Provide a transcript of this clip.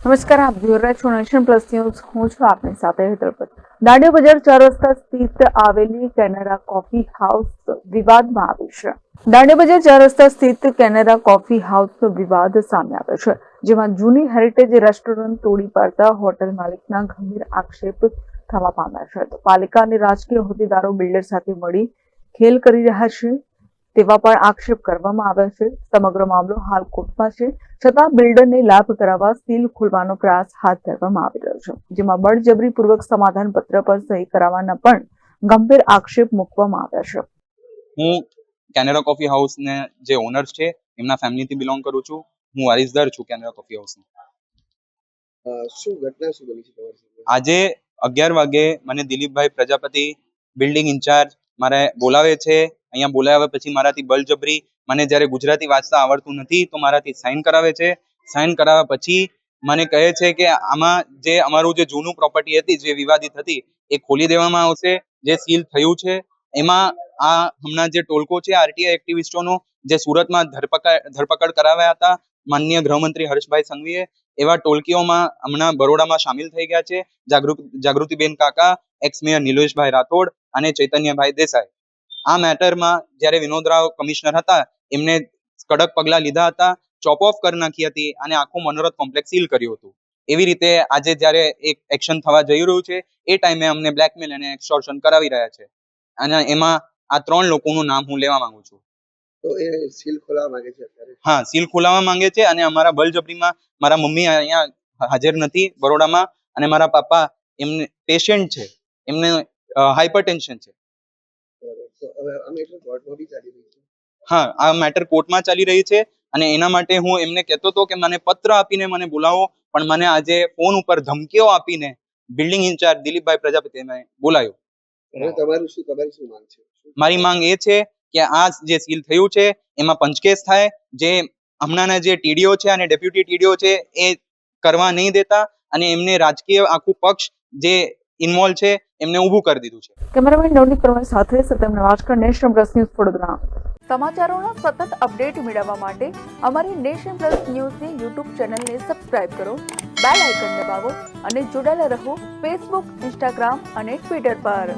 નમસ્કાર, આપ જોઈ રહ્યા છો નેશન પ્લસ ન્યૂઝ. હું છું આપની સાથે હેતલ. દાંડિયા બજાર 4 રસ્તા સ્થિત આવેલી કેનેરા કોફી હાઉસ વિવાદમાં આવી છે. દાંડિયા બજાર 4 રસ્તા સ્થિત કેનેરા કોફી હાઉસ વિવાદ સામે આવ્યો છે, જેમાં જૂની હેરિટેજ રેસ્ટોરન્ટ તોડી પાડતા હોટેલ માલિકના ગંભીર આક્ષેપ થવા પામ્યા છે. તો પાલિકા અને રાજકીય હોદ્દેદારો બિલ્ડર સાથે મળી ખેલ કરી રહ્યા છે તેવા પણ આક્ષેપ કરવામાં આવ્યા છે. સમગ્ર મામલો હાલ કોર્ટમાં છે, છતાં બિલ્ડરને લાભ કરાવવા સીલ ખોલવાનો પ્રયાસ હાથ ધરવામાં આવી રહ્યો છે, જેમાં બળજબરીપૂર્વક સમાધાન પત્ર પર સહી કરાવવાના પણ ગંભીર આક્ષેપ મૂકવામાં આવ્યા છે. હું કેનેરા કોફી હાઉસ ને જે ઓનર્સ છે એમના ફેમિલીથી બિલોંગ કરું છું. હું વારિસદાર છું કેનેરા કોફી હાઉસ. શું ઘટના શું બની છે તમારી સાથે? આજે 11 વાગે મને દિલીપભાઈ પ્રજાપતિ બિલ્ડિંગ ઇન્ચાર્જ મારે બોલાવે છે. અહીંયા બોલાવ્યા પછી મારાથી બળજબરી, મને જ્યારે ગુજરાતી વાંચતા આવડતું નથી તો મારાથી સાઇન કરાવે છે. સાઇન કરાવ્યા પછી મને કહે છે કે આમાં જે અમારું જે જૂનું પ્રોપર્ટી હતી જે વિવાદિત હતી એ ખોલી દેવામાં આવશે. જે સીલ થયું છે એમાં આ હમણાં જે ટોલકો છે આરટીઆઈ એક્ટિવિસ્ટોનો જે સુરતમાં ધરપકડ કરાવ્યા હતા માનનીય ગૃહમંત્રી હર્ષભાઈ સંઘવીએ, એવા ટોલકીઓમાં હમણાં બરોડામાં સામેલ થઈ ગયા છે. જાગૃતિબેન કાકા, એક્સ મેયર નિલેશભાઈ રાઠોડ અને ચૈતન્યભાઈ દેસાઈ. આ મેટરમાં જ્યારે વિનોદ રાવ કમિશનર હતા એમને કડક પગલા લીધા હતા, ચોપ ઓફ કરી નાખી હતી અને આખું મનોરથ કોમ્પ્લેક્સ સીલ કર્યું હતું. એવી રીતે આજે જ્યારે એક એક્શન થવા જઈ રહ્યું છે એ ટાઈમે અમને બ્લેકમેલ અને એક્સટોર્શન કરાવી રહ્યા છે અને એમાં આ 3 લોકોનું નામ હું લેવા માંગુ છું. તો એ સીલ ખોલાવવા માંગે છે અત્યારે? હા, સીલ ખોલાવવા માંગે છે અને અમારા બળજબરીમાં મારા મમ્મી અહીંયા હાજર નથી બરોડામાં અને મારા પાપા એમને પેશન્ટ છે, એમને હાઇપરટેન્શન છે. તો હવે અમે એટલે કોર્ટમાં બી ચાલી રહી છે. હા, આ મેટર કોર્ટમાં ચાલી રહી છે અને એના માટે હું એમને કહેતો હતો કે મને પત્ર આપીને મને બોલાવો, પણ મને આજે ફોન ઉપર ધમકીઓ આપીને બિલ્ડિંગ ઇન્ચાર્જ દિલીપભાઈ પ્રજાપતિને બોલાયો. હવે તમારી શું માંગ છે? મારી માંગ એ છે કે આ જે સીલ થયું છે એમાં પંચકેસ થાય. જે હમણાંના જે ટીડીઓ છે અને ડેપ્યુટી ટીડીઓ છે એ કરવા નહીં દેતા અને એમને રાજકીય આખું પક્ષ જે ઇન્વોલ્વ છે એમને ઊભું કરી દીધું છે. કેમેરામેન નવનીત પરમાર સાથે Satyam Navajkar, Nation Plus News, Vadodara. સમાચારોના સતત અપડેટ મેળવવા માટે અમારી નેશન પ્લસ ન્યૂઝની યુટ્યુબ ચેનલને સબસ્ક્રાઇબ કરો, બેલ આઇકન દબાવો અને જોડાયેલા રહો ફેસબુક, ઇન્સ્ટાગ્રામ અને ટ્વિટર પર.